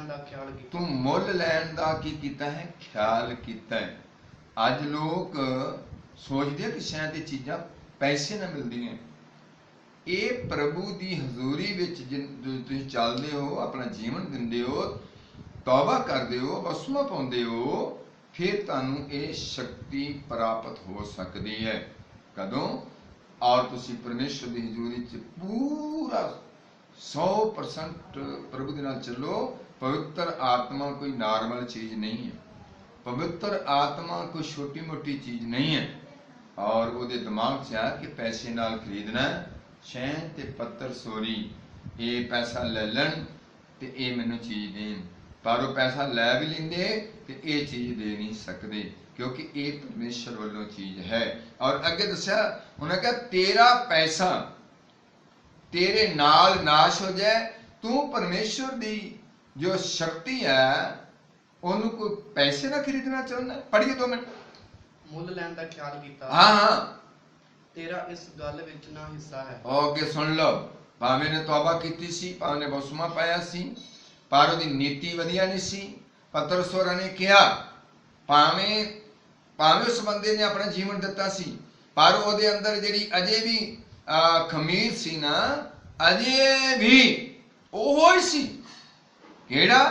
ਦਾ ਖਿਆਲ ਕੀਤਾ।
ਤੂੰ ਮੁੱਲ ਲੈਣ ਦਾ ਕੀ ਕੀਤਾ ਹੈ? ਖਿਆਲ ਕੀਤਾ ਹੈ। ਅੱਜ ਲੋਕ ਸੋਚਦੇ ਕਿ ਸ਼ਾਇਦ ਇਹ ਚੀਜ਼ਾਂ ਪੈਸੇ ਨਾਲ ਮਿਲਦੀਆਂ। ਇਹ ਪ੍ਰਭੂ ਦੀ ਹਜ਼ੂਰੀ ਵਿੱਚ ਤੁਸੀਂ ਚੱਲਦੇ ਹੋ, ਆਪਣਾ ਜੀਵਨ ਦਿੰਦੇ ਹੋ, ਤੌਬਾ ਕਰਦੇ ਹੋ, ਬਪਤਿਸਮਾ ਪਾਉਂਦੇ ਹੋ, ਫਿਰ ਤੁਹਾਨੂੰ ਇਹ ਸ਼ਕਤੀ ਪ੍ਰਾਪਤ ਹੋ ਸਕਦੀ ਹੈ। ਕਦੋਂ? ਔਰ ਤੁਸੀਂ ਪਰਮੇਸ਼ਵਰ ਦੀ ਹਜ਼ੂਰੀ 'ਚ ਪੂਰਾ 100% ਪ੍ਰਭੂ ਦੇ ਨਾਲ ਚੱਲੋ। ਪਵਿੱਤਰ ਆਤਮਾ ਕੋਈ ਨਾਰਮਲ ਚੀਜ਼ ਨਹੀਂ ਹੈ। ਪਵਿੱਤਰ ਆਤਮਾ ਕੋਈ ਛੋਟੀ ਮੋਟੀ ਚੀਜ਼ ਨਹੀਂ ਹੈ। ਔਰ ਉਹਦੇ ਦਿਮਾਗ 'ਚ ਆ ਕਿ ਪੈਸੇ ਨਾਲ ਖਰੀਦਣਾ, ਸ਼ੈਨ ਤੇ ਪੱਤਰ ਸੋਰੀ, ਇਹ ਪੈਸਾ ਲੈ ਲੈਣ ਤੇ ਇਹ ਮੈਨੂੰ ਚੀਜ਼ ਦੇਣ। ਪਰ ਉਹ ਪੈਸਾ ਲੈ ਵੀ ਲੈਂਦੇ ਤੇ ਇਹ ਚੀਜ਼ ਦੇ ਨਹੀਂ ਸਕਦੇ, ਕਿਉਂਕਿ ਇਹ ਪਰਮੇਸ਼ਰ ਵੱਲੋਂ ਚੀਜ਼ ਹੈ। ਔਰ ਅੱਗੇ ਦੱਸਿਆ, ਉਹਨਾਂ ਕਿਹਾ ਤੇਰਾ ਪੈਸਾ ਤੇਰੇ ਨਾਲ ਨਾਸ਼ ਹੋ ਜਾਏ। ਤੂੰ ਪਰਮੇਸ਼ਰ ਦੀ ਜੋ ਸ਼ਕਤੀ ਹੈ ਉਹਨੂੰ ਕੋਈ ਪੈਸੇ ਨਾਲ ਖਰੀਦਣਾ ਚਾਹੁੰਦਾ। ਪੜ੍ਹੀਏ 2 ਮਿੰਟ।
ਮੁੱਲ ਲੈਣ ਦਾ ਖਿਆਲ ਕੀਤਾ।
ਹਾਂ,
ਤੇਰਾ ਇਸ ਗੱਲ ਵਿੱਚ ਨਾ ਹਿੱਸਾ ਹੈ।
ਅੱਗੇ ਸੁਣ ਲਓ। ਭਾਵੇਂ ਨੇ ਤੌਬਾ ਕੀਤੀ ਸੀ, ਭਾਵੇਂ ਨੇ ਬਪਤਿਸਮਾ ਪਾਇਆ ਸੀ, ਪਰ ਉਹਦੀ ਨੀਤੀ ਵਧੀਆ ਨਹੀਂ ਸੀ। ਪਤਰਸ ਹੋਰਾਂ ਨੇ ਕਿਹਾ, ਭਾਵੇਂ ਉਸ ਬੰਦੇ ਨੇ ਆਪਣਾ ਜੀਵਨ ਦਿੱਤਾ ਸੀ, ਪਰ ਉਹਦੇ ਅੰਦਰ ਜਿਹੜੀ ਅਜੇ ਵੀ ਖਮੀਰ ਸੀ ਨਾ, ਅਜੇ ਵੀ ਉਹ ਹੀ ਸੀ। ਕਿਹੜਾ?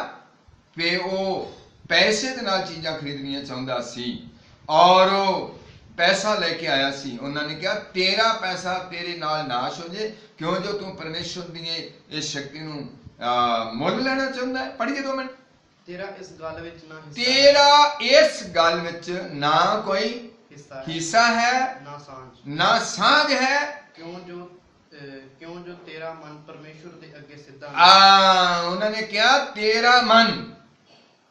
ਕਿ ਉਹ ਪੈਸੇ ਦੇ ਨਾਲ ਚੀਜ਼ਾਂ ਖਰੀਦਣੀਆਂ ਚਾਹੁੰਦਾ ਸੀ ਔਰ ਉਹ ਪੈਸਾ ਲੈ ਕੇ ਆਇਆ ਸੀ। ਉਹਨਾਂ ਨੇ ਕਿਹਾ ਤੇਰਾ ਪੈਸਾ ਤੇਰੇ ਨਾਲ ਨਾਸ਼ ਹੋ ਜੇ, ਕਿਉਂ ਜੋ ਤੂੰ ਪਰਮੇਸ਼ਵਰ ਦੀ ਇਸ ਸ਼ਕਤੀ ਨੂੰ ਮੁੱਲ ਲੈਣਾ ਚਾਹੁੰਦਾ ਹੈ। ਪੜ੍ਹੀਏ 2 ਮਿੰਟ।
ਤੇਰਾ ਇਸ ਗੱਲ ਵਿੱਚ
ਨਾ ਕੋਈ ਹਿੱਸਾ ਹੈ, ਨਾ ਸਾਂਝ ਹੈ।
ਕਿਉਂ ਜੋ ਤੇਰਾ ਮਨ ਪਰਮੇਸ਼ਵਰ ਦੇ ਅੱਗੇ ਸਿੱਧਾ।
ਉਹਨਾਂ ਨੇ ਕਿਹਾ ਤੇਰਾ ਮਨ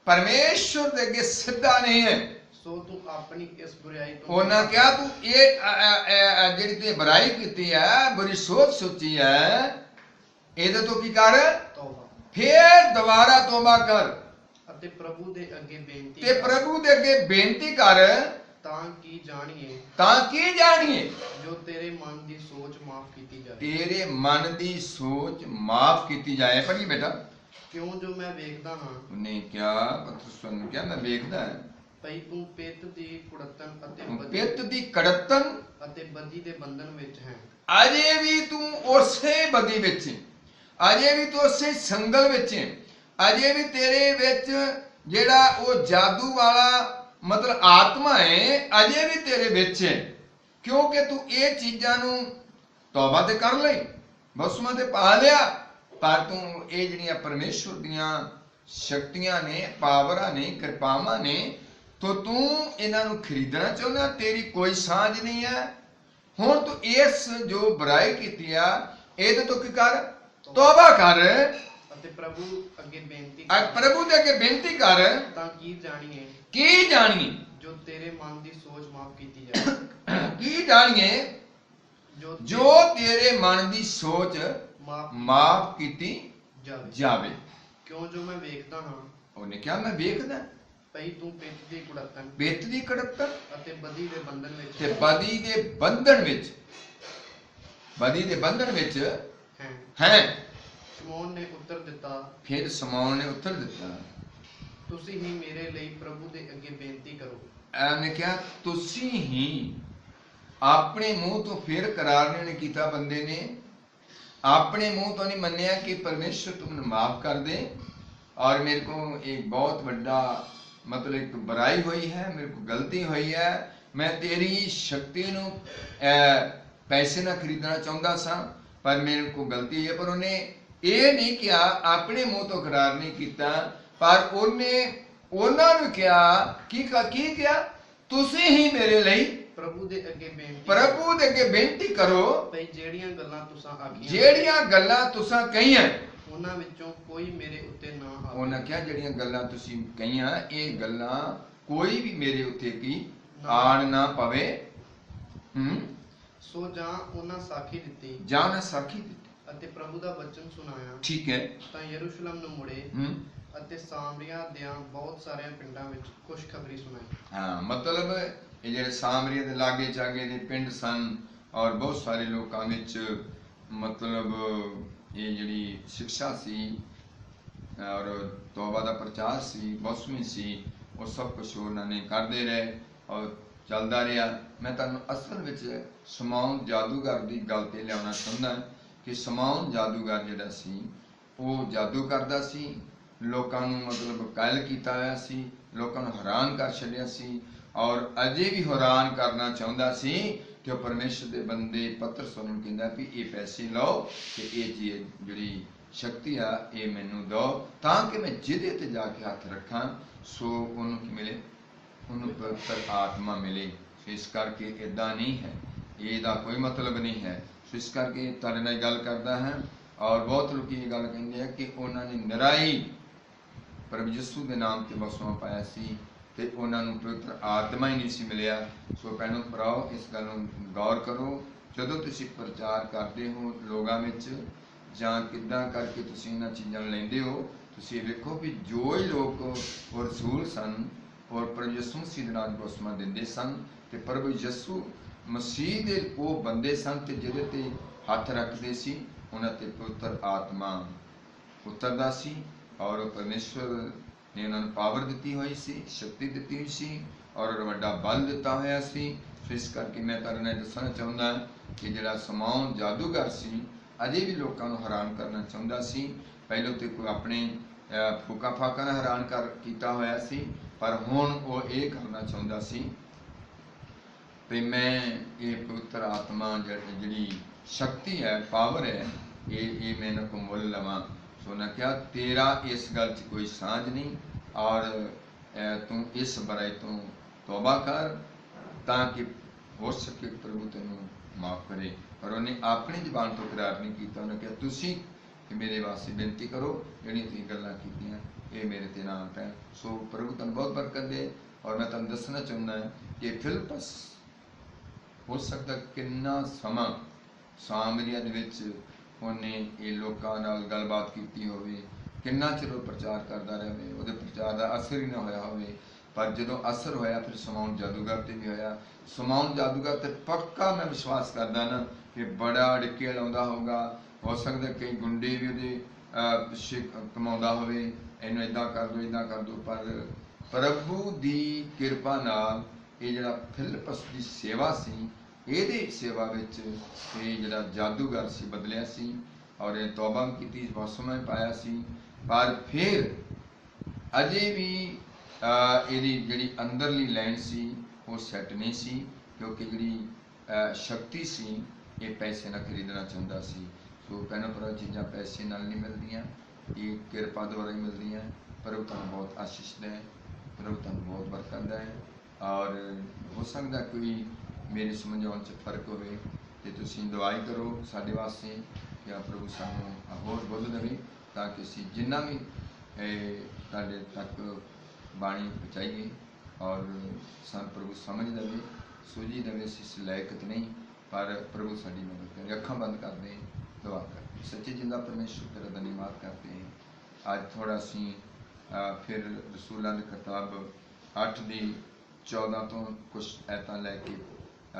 परमेश्वर दे अगे सीधा नहीं है।
सो तू अपनी इस बुराई तो
ਉਹਨਾਂ ਕਿਹਾ ਤੂੰ ਇਹ ਜਿਹੜੀ ਤੇ ਬੁਰਾਈ ਕੀਤੀ ਹੈ, ਬੁਰੀ ਸੋਚ ਸੋਚੀ ਹੈ, ਇਹਦੇ ਤੋਂ ਕੀ ਕਰ,
ਤੌਬਾ
ਫੇਰ ਦੁਬਾਰਾ ਤੋਬਾ ਕਰ
ਅਤੇ ਪ੍ਰਭੂ ਦੇ ਅੱਗੇ ਬੇਨਤੀ
ਤੇ ਪ੍ਰਭੂ ਦੇ ਅੱਗੇ ਬੇਨਤੀ ਕਰ,
ਤਾਂ ਕੀ ਜਾਣੀਏ
ਤਾਂ ਕੀ ਜਾਣੀਏ
ਜੋ ਤੇਰੇ ਮਨ ਦੀ ਸੋਚ ਮਾਫ ਕੀਤੀ ਜਾਏ।
ਤੇਰੇ ਮਨ ਦੀ ਸੋਚ ਮਾਫ ਕੀਤੀ ਜਾਏ। ਪੜ੍ਹੀ ਬੇਟਾ।
ਕਿਉਂ ਜੋ ਮੈਂ ਵੇਖਦਾ ਹਾਂ
ਉਹਨੇ ਕਿਹਾ, ਪਤਰਸ ਨੂੰ ਕਿਹਾ, ਮੈਂ ਵੇਖਦਾ
ਭਈ ਤੂੰ ਪਿੱਤ ਦੀ ਕੁੜਤਨ ਅਤੇ
ਤੂੰ
ਬਦੀ
ਪਿੱਤ ਦੀ ਕੜਤਨ
ਅਤੇ ਬਦੀ ਦੇ ਬੰਧਨ ਵਿੱਚ ਹੈ।
ਅਜੇ ਵੀ ਤੂੰ ਉਸੇ ਬਦੀ ਵਿੱਚ ਹੈ, ਅਜੇ ਵੀ ਤੂੰ ਉਸੇ ਸੰਗਲ ਵਿੱਚ ਹੈ, ਅਜੇ ਵੀ ਤੇਰੇ ਵਿੱਚ ਜਿਹੜਾ ਉਹ ਜਾਦੂ ਵਾਲਾ ਮਤਲਬ ਆਤਮਾ ਹੈ, ਅਜੇ ਵੀ ਤੇਰੇ ਵਿੱਚ ਹੈ। ਕਿਉਂਕਿ ਤੂੰ ਇਹ ਚੀਜ਼ਾਂ ਨੂੰ ਤੌਬਾ ਤੇ ਕਰ ਲਈ, ਬਸਮਾ ਤੇ ਪਾ ਲਿਆ, ਪਰ ਤੂੰ ਇਹ ਜਿਹੜੀਆਂ ਪਰਮੇਸ਼ਵਰ ਦੀਆਂ ਸ਼ਕਤੀਆਂ ਨੇ, ਪਾਵਰਾਂ ਨੇ, ਕਿਰਪਾਵਾਂ ਨੇ, ਤੋ ਤੂੰ ਇਹਨਾਂ ਨੂੰ ਖਰੀਦਣਾ ਚਾਹੁੰਦਾ, ਤੇਰੀ ਕੋਈ ਸਾਂਝ ਨਹੀਂ ਹੈ। ਹੁਣ ਤੂੰ ਇਸ ਜੋ ਬੁਰਾਈ ਕੀਤੀ ਆ, ਇਹਦੇ ਤੋਂ ਕੀ ਕਰ, ਤੌਬਾ ਕਰ
ਅਤੇ ਪ੍ਰਭੂ ਅੱਗੇ ਬੇਨਤੀ
ਪ੍ਰਭੂ ਦੇ ਅੱਗੇ ਬੇਨਤੀ ਕਰ,
ਤਾਂ ਕੀ ਜਾਣੀਏ
ਕੀ ਜਾਣੀਏ
ਜੋ ਤੇਰੇ ਮਨ ਦੀ ਸੋਚ ਮਾਫ ਕੀਤੀ ਜਾਏ।
ਕੀ ਜਾਣੀਏ ਜੋ ਤੇਰੇ ਮਨ ਦੀ ਸੋਚ ਮਾਫ ਕੀਤੀ ਜਾਵੇ।
ਕਿਉਂ ਜੋ ਮੈਂ ਵੇਖਦਾ ਹਾਂ,
ਉਹਨੇ ਕਿਹਾ ਮੈਂ ਵੇਖਦਾ
ਭਈ ਤੂੰ ਪਿੱਤ ਦੀ ਕੁੜਤਨ
ਪਿੱਤ ਦੀ ਕੜਤਨ
ਅਤੇ ਬਦੀ ਦੇ ਬੰਧਨ ਵਿੱਚ
ਤੇ ਬਦੀ ਦੇ ਬੰਧਨ ਵਿੱਚ, ਬਦੀ ਦੇ ਬੰਧਨ ਵਿੱਚ ਹੈ।
ਸ਼ਮੌਨ ਨੇ ਉੱਤਰ ਦਿੱਤਾ,
ਫਿਰ ਸ਼ਮੌਨ ਨੇ ਉੱਤਰ ਦਿੱਤਾ,
ਤੁਸੀਂ ਹੀ ਮੇਰੇ ਲਈ ਪ੍ਰਭੂ ਦੇ ਅੱਗੇ ਬੇਨਤੀ ਕਰੋ।
ਉਹਨੇ ਕਿਹਾ ਤੁਸੀਂ ਹੀ, ਆਪਣੇ ਮੂੰਹ ਤੋਂ ਫਿਰ ਕਰਾਰ ਨਹੀਂ ਕੀਤਾ, ਬੰਦੇ ਨੇ ਆਪਣੇ ਮੂੰਹ ਤੋਂ ਨਹੀਂ ਮੰਨਿਆ ਕਿ ਪਰਮੇਸ਼ਰ ਤੂੰ ਮੈਨੂੰ ਮਾਫ ਕਰ ਦੇ, ਔਰ ਮੇਰੇ को एक बहुत बड़ा मतलब एक बुराई हुई है, मेरे को गलती हुई है, मैं तेरी शक्ति ਨੂੰ ਪੈਸੇ ਨਾ ਖਰੀਦਣਾ ਚਾਹੁੰਦਾ ਸਾਂ, ਪਰ ਮੇਰੇ को गलती है। पर ਉਹਨੇ ਇਹ ਨਹੀਂ ਕਿਹਾ, ਆਪਣੇ ਮੂੰਹ ਤੋਂ ਕਰਾਰ ਨਹੀਂ ਕੀਤਾ, ਪਰ ਉਹਨੇ ਉਹਨਾਂ ਨੂੰ ਕਿਹਾ ਕੀ ਕਿਹਾ, ਤੁਸੀਂ ਹੀ ਮੇਰੇ ਲਈ
ਪ੍ਰਭੂ ਦੇ ਅੱਗੇ ਬੇਨਤੀ
ਕਰੋ,
ਭਈ ਜਿਹੜੀਆਂ ਗੱਲਾਂ ਤੁਸੀਂ ਆਖੀਆਂ,
ਜਿਹੜੀਆਂ ਗੱਲਾਂ ਤੁਸੀਂ ਕਹੀਆਂ,
ਉਹਨਾਂ ਵਿੱਚੋਂ ਕੋਈ ਮੇਰੇ ਉੱਤੇ ਨਾ ਆਵੇ।
ਉਹਨਾਂ ਕਿਹਾ ਜਿਹੜੀਆਂ ਗੱਲਾਂ ਤੁਸੀਂ ਕਹੀਆਂ, ਇਹ ਗੱਲਾਂ ਕੋਈ ਵੀ ਮੇਰੇ ਉੱਤੇ ਕੀ ਆਣ ਨਾ ਪਵੇ।
ਸੋ ਜਾਂ ਉਹਨਾਂ ਸਾਖੀ ਦਿੱਤੀ,
ਜਾਂ ਉਹਨਾਂ ਸਾਖੀ ਦਿੱਤੀ
ਅਤੇ ਪ੍ਰਭੂ ਦਾ ਵਚਨ ਸੁਣਾਇਆ।
ਠੀਕ ਹੈ।
ਤਾਂ ਯਰੂਸ਼ਲਮ ਨੂੰ ਮੁੜੇ ਅਤੇ ਸਾਮਰੀਆ ਦੀਆਂ ਬਹੁਤ ਸਾਰਿਆਂ ਪਿੰਡਾਂ ਵਿੱਚ ਖੁਸ਼ਖਬਰੀ ਸੁਣਾਈ।
ਹਾਂ, ਮਤਲਬ ਇਹ ਜਿਹੜੇ ਸਾਮਰੀਆ ਦੇ ਲਾਗੇ ਚਾਗੇ ਦੇ ਪਿੰਡ ਸਨ, ਔਰ ਬਹੁਤ ਸਾਰੇ ਲੋਕਾਂ ਵਿੱਚ ਮਤਲਬ ਇਹ ਜਿਹੜੀ ਸਿੱਖਿਆ ਸੀ ਔਰ ਤੌਬਾ ਦਾ ਪ੍ਰਚਾਰ ਸੀ, ਬਸਮੀ ਸੀ, ਉਹ ਸਭ ਕੁਛ ਉਹਨਾਂ ਨੇ ਕਰਦੇ ਰਹੇ ਔਰ ਚੱਲਦਾ ਰਿਹਾ। ਮੈਂ ਤੁਹਾਨੂੰ ਅਸਲ ਵਿੱਚ ਸ਼ਮੌਨ ਜਾਦੂਗਰ ਦੀ ਗੱਲ ਤੇ ਲਿਆਉਣਾ ਚਾਹੁੰਦਾ ਕਿ ਸ਼ਮੌਨ ਜਾਦੂਗਰ ਜਿਹੜਾ ਸੀ, ਉਹ ਜਾਦੂ ਕਰਦਾ ਸੀ, ਲੋਕਾਂ ਨੂੰ ਮਤਲਬ ਕਾਇਲ ਕੀਤਾ ਹੋਇਆ ਸੀ, ਲੋਕਾਂ ਨੂੰ ਹੈਰਾਨ ਕਰ ਛੱਡਿਆ ਸੀ, ਔਰ ਅਜੇ ਵੀ ਹੈਰਾਨ ਕਰਨਾ ਚਾਹੁੰਦਾ ਸੀ। ਕਿ ਉਹ ਪਰਮੇਸ਼ਰ ਦੇ ਬੰਦੇ ਪਤਰਸ ਨੂੰ ਕਹਿੰਦਾ ਵੀ ਇਹ ਪੈਸੇ ਲਓ ਤੇ ਇਹ ਜਿਹੜੀ ਸ਼ਕਤੀ ਆ ਇਹ ਮੈਨੂੰ ਦਿਓ, ਤਾਂ ਕਿ ਮੈਂ ਜਿਹਦੇ ਤੇ ਜਾ ਕੇ ਹੱਥ ਰੱਖਾਂ ਸੋ ਉਹਨੂੰ ਕੀ ਮਿਲੇ, ਉਹਨੂੰ ਪਵਿੱਤਰ ਆਤਮਾ ਮਿਲੇ। ਇਸ ਕਰਕੇ ਇਦਾਂ ਨਹੀਂ ਹੈ, ਇਹਦਾ ਕੋਈ ਮਤਲਬ ਨਹੀਂ ਹੈ। ਸੋ ਇਸ ਕਰਕੇ ਤੁਹਾਡੇ ਨਾਲ ਗੱਲ ਕਰਦਾ ਹਾਂ, ਔਰ ਬਹੁਤ ਲੋਕੀ ਇਹ ਗੱਲ ਕਹਿੰਦੇ ਆ ਕਿ ਉਹਨਾਂ ਨੇ ਨਿਰਾਈ ਪ੍ਰਭੂ ਯਿਸੂ ਦੇ ਨਾਮ ਤੇ ਬਸਮਾ ਪਾਇਆ ਸੀ ਤੇ ਉਹਨਾਂ ਨੂੰ ਪਵਿੱਤਰ ਆਤਮਾ ਹੀ ਨਹੀਂ ਸੀ ਮਿਲਿਆ। ਸੋ ਭੈਣੋ ਭਰਾਓ, ਇਸ ਗੱਲ ਨੂੰ ਗੌਰ ਕਰੋ। ਜਦੋਂ ਤੁਸੀਂ ਪ੍ਰਚਾਰ ਕਰਦੇ ਹੋ ਲੋਕਾਂ ਵਿੱਚ, ਜਾਂ ਕਿੱਦਾਂ ਕਰਕੇ ਤੁਸੀਂ ਇਹਨਾਂ ਚੀਜ਼ਾਂ ਨੂੰ ਲੈਂਦੇ ਹੋ, ਤੁਸੀਂ ਵੇਖੋ ਵੀ ਜੋ ਹੀ ਲੋਕ ਉਹ ਰਸੂਲ ਸਨ ਔਰ ਪ੍ਰਭੂ ਯਿਸੂ ਮਸੀਹ ਦੇ ਨਾਮ ਬਸਮਾ ਦਿੰਦੇ ਸਨ, ਤੇ ਪ੍ਰਭੂ ਯਿਸੂ ਮਸੀਹ ਦੇ ਉਹ ਬੰਦੇ ਸਨ ਤੇ ਜਿਹਦੇ ਤੇ ਹੱਥ ਰੱਖਦੇ ਸੀ ਉਹਨਾਂ ਤੇ ਪਵਿੱਤਰ ਆਤਮਾ ਉਤਰਦਾ ਸੀ, ਔਰ ਪਰਮੇਸ਼ਵਰ ਨੇ ਉਹਨਾਂ ਨੂੰ ਪਾਵਰ ਦਿੱਤੀ ਹੋਈ ਸੀ, ਸ਼ਕਤੀ ਦਿੱਤੀ ਹੋਈ ਸੀ, ਔਰ ਵੱਡਾ ਬਲ ਦਿੱਤਾ ਹੋਇਆ ਸੀ। ਸੋ ਇਸ ਕਰਕੇ ਮੈਂ ਤੁਹਾਡੇ ਨਾਲ ਦੱਸਣਾ ਚਾਹੁੰਦਾ ਕਿ ਜਿਹੜਾ ਸ਼ਮੌਨ ਜਾਦੂਗਰ ਸੀ, ਅਜੇ ਵੀ ਲੋਕਾਂ ਨੂੰ ਹੈਰਾਨ ਕਰਨਾ ਚਾਹੁੰਦਾ ਸੀ। ਪਹਿਲਾਂ ਤੇ ਕੋਈ ਆਪਣੇ ਫੂਕਾ ਫਾਕਾ ਨਾਲ ਹੈਰਾਨ ਕੀਤਾ ਹੋਇਆ ਸੀ, ਪਰ ਹੁਣ ਉਹ ਇਹ ਕਰਨਾ ਚਾਹੁੰਦਾ ਸੀ ਵੀ ਮੈਂ ਇਹ ਪਵਿੱਤਰ ਆਤਮਾ ਜਿਹੜੀ ਸ਼ਕਤੀ ਹੈ, ਪਾਵਰ ਹੈ, ਇਹ ਮੈਂ ਇਹਨਾਂ ਕੋਲ ਮੁੱਲ ਲਵਾਂ। ਸੋ ਨਾ ਕਿਹਾ ਤੇਰਾ ਇਸ ਗੱਲ 'ਚ ਕੋਈ ਸਾਂਝ ਨਹੀਂ, ਔਰ ਤੂੰ ਇਸ ਬੁਰਾਈ ਤੋਂ ਤੌਬਾ ਕਰ ਤਾਂ ਕਿ ਹੋ ਸਕੇ ਪ੍ਰਭੂ ਤੈਨੂੰ ਮਾਫ ਕਰੇ। ਪਰ ਉਹਨੇ ਆਪਣੀ ਜ਼ਬਾਨ ਤੋਂ ਇਕਰਾਰ ਨਹੀਂ ਕੀਤਾ। ਉਹਨੇ ਕਿਹਾ ਤੁਸੀਂ कि मेरे वास्ते बेनती करो, जिहड़ियां तुसीं गल्लां कीतियां ये मेरे ते नाम पैण। सो प्रभु तुहानूं बहुत बरकत दे। और मैं तुहानूं दसना चाहुंदा कि फिलिप्पस हो सकदा किन्ना समा सामरिया दे विच ਉਹਨੇ ਇਹ ਲੋਕਾਂ ਨਾਲ ਗੱਲਬਾਤ ਕੀਤੀ ਹੋਵੇ, ਕਿੰਨਾ ਚਿਰ ਉਹ ਪ੍ਰਚਾਰ ਕਰਦਾ ਰਹੇ, ਉਹਦੇ ਪ੍ਰਚਾਰ ਦਾ ਅਸਰ ਹੀ ਨਾ ਹੋਇਆ ਹੋਵੇ। ਪਰ ਜਦੋਂ ਅਸਰ ਹੋਇਆ ਫਿਰ ਸ਼ਮੌਨ ਜਾਦੂਗਰ ਤੇ ਵੀ ਹੋਇਆ। ਸ਼ਮੌਨ ਜਾਦੂਗਰ ਤੇ ਪੱਕਾ ਮੈਂ ਵਿਸ਼ਵਾਸ ਕਰਦਾ ਨਾ ਕਿ ਬੜਾ ਅੜਿੱਕੇ ਲਾਉਂਦਾ ਹੋਊਗਾ। ਹੋ ਸਕਦਾ ਕਈ ਗੁੰਡੇ ਵੀ ਉਹਦੇ ਕਮਾਉਂਦਾ ਹੋਵੇ, ਇਹਨੂੰ ਇੱਦਾਂ ਕਰ ਦਿਓ ਇੱਦਾਂ ਕਰ ਦਿਓ। ਪਰ ਪ੍ਰਭੂ ਦੀ ਕਿਰਪਾ ਨਾਲ ਇਹ ਜਿਹੜਾ ਫਿਲਿਪਸ ਦੀ ਸੇਵਾ ਸੀ, ਇਹਦੀ ਸੇਵਾ ਵਿੱਚ ਇਹ ਜਿਹੜਾ ਜਾਦੂਗਰ ਸੀ ਬਦਲਿਆ ਸੀ ਔਰ ਇਹ ਤੌਬਾ ਵੀ ਕੀਤੀ, ਵਸਮਾ ਵੀ ਪਾਇਆ ਸੀ। ਪਰ ਫਿਰ ਅਜੇ ਵੀ ਇਹਦੀ ਜਿਹੜੀ ਅੰਦਰਲੀ ਲਾਈਨ ਸੀ ਉਹ ਸੈੱਟ ਨਹੀਂ ਸੀ, ਕਿਉਂਕਿ ਜਿਹੜੀ ਸ਼ਕਤੀ ਸੀ ਇਹ ਪੈਸੇ ਨਾਲ ਖਰੀਦਣਾ ਚਾਹੁੰਦਾ ਸੀ। ਸੋ ਕਹਿਣਾ ਪਰ ਚੀਜ਼ਾਂ ਪੈਸੇ ਨਾਲ ਨਹੀਂ ਮਿਲਦੀਆਂ, ਇਹ ਕਿਰਪਾ ਦੁਆਰਾ ਹੀ ਮਿਲਦੀਆਂ। ਪ੍ਰਭੂ ਤੁਹਾਨੂੰ ਬਹੁਤ ਆਸ਼ੀਸ਼ ਦੇ, ਪ੍ਰਭੂ ਤੁਹਾਨੂੰ ਬਹੁਤ ਬਰਕਤ ਦੇ। ਔਰ ਹੋ ਸਕਦਾ ਕੋਈ ਮੇਰੇ ਸਮਝਾਉਣ 'ਚ ਫਰਕ ਹੋਵੇ ਤੇ ਤੁਸੀਂ ਦੁਆਈ ਕਰੋ ਸਾਡੇ ਵਾਸਤੇ ਕਿ ਪ੍ਰਭੂ ਸਾਨੂੰ ਹੋਰ ਬੁੱਧ ਦੇਵੇ, ਤਾਂ ਕਿ ਅਸੀਂ ਜਿੰਨਾ ਵੀ ਤੁਹਾਡੇ ਤੱਕ ਬਾਣੀ ਪਹੁੰਚਾਈਏ ਔਰ ਸਾਨੂੰ ਪ੍ਰਭੂ ਸਮਝ ਦੇਵੇ, ਸੂਝੀ ਦੇਵੇ। ਅਸੀਂ ਇਸ ਲਾਇਕ ਨਹੀਂ, ਪਰ ਪ੍ਰਭੂ ਸਾਡੀ ਮਦਦ ਕਰੇ। ਅੱਖਾਂ ਬੰਦ ਕਰਦੇ ਦੁਆ ਕਰਦੇ। ਸੱਚੇ ਜਿੰਦਾ ਪਰਮੇਸ਼ਰ ਤੇਰਾ ਧੰਨਵਾਦ करते हैं। ਅੱਜ ਥੋੜਾ ਅਸੀਂ ਫਿਰ ਰਸੂਲਾਂ ਦੀ ਕਿਤਾਬ 8 ਦੀ 14 ਤੋਂ ਕੁਛ ਐਤਾਂ ਲੈ ਕੇ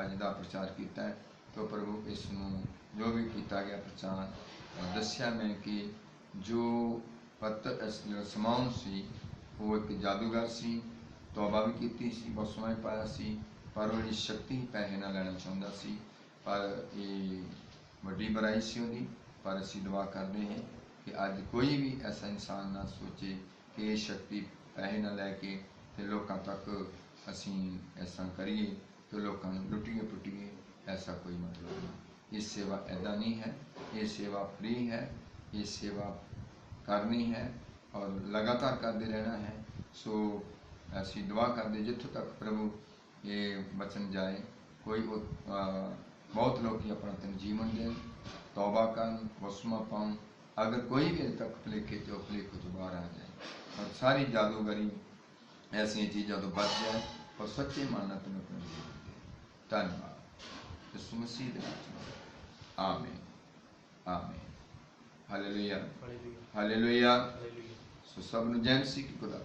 ਅੱਜ ਦਾ ਪ੍ਰਚਾਰ ਕੀਤਾ ਹੈ। तो प्रभु इसनों जो भी किया गया प्रचार दस्या मैं कि जो जो समाउन सी वो एक जादूगर सी, तौबा भी की सी, बसमा भी पाया सी, पर वो शक्ति पैसे ना लेना चाहता सी। पर ये वड्डी बुराई सी उहदी। पर असी दुआ करते हैं कि अज कोई भी ऐसा इंसान ना सोचे कि ये शक्ति पैसे ना लैके तो लोगों तक असी ऐसा करिए कि लोगों लुटिए पुटिए, ऐसा कोई मतलब नहीं। ये सेवा ऐदा नहीं है, ये सेवा फ्री है, ये सेवा करनी है और लगातार करते रहना है। सो ऐसी दुआ करते जितों तक प्रभु ये वचन जाए, कोई बहुत लोग अपना तंजीवन दें, तौबा कर, वसमा पाऊँ। अगर कोई भी अज तक भुलेखे तो भुलेखे तो बाहर आ जाए और सारी जादूगरी ऐसी चीज़ों तो बच जाए और सच्चे मानना तुम्हें अपने धन्यवाद यीशु मसीह दे नाम। आमीन आमीन हालेलुया हालेलुया। सो सब जय मसीह की खुदा।